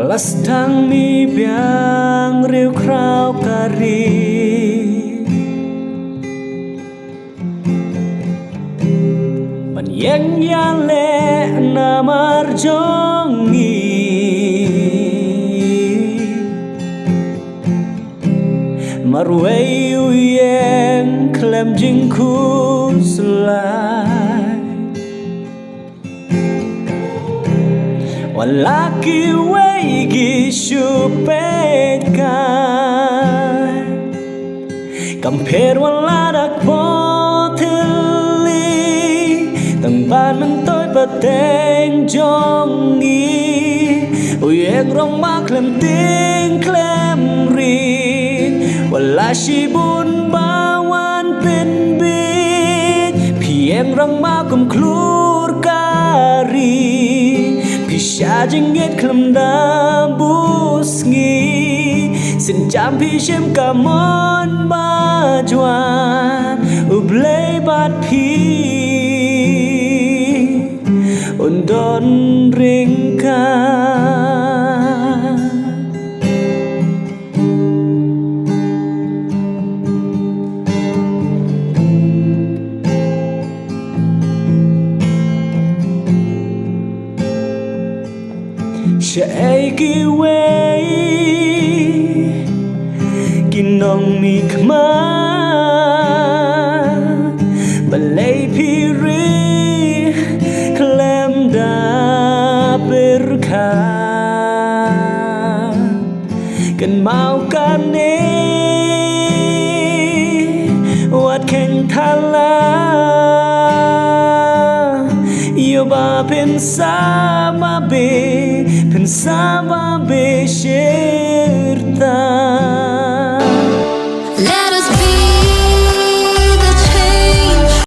Lastang mi biang riu krau kari Man yang le namar jongi Marway uyeng klem jingku selai Walaki wegi syupet kai Kamper waladak poteli Tang ban mentoi pateng jongi Uyeng rong ma klem ting klem rin Wala shibun bawan pen bit Pieng rong ma kum klur kari Pisha jengit klem da busngi Sin jam pishem kamon bajuan Ublay bat pi Undon ringka Shai ki wei Ginong mi kma Balay piri Klem da berka Kan mau kan Wat keng thala Yo ba pensaba be shirta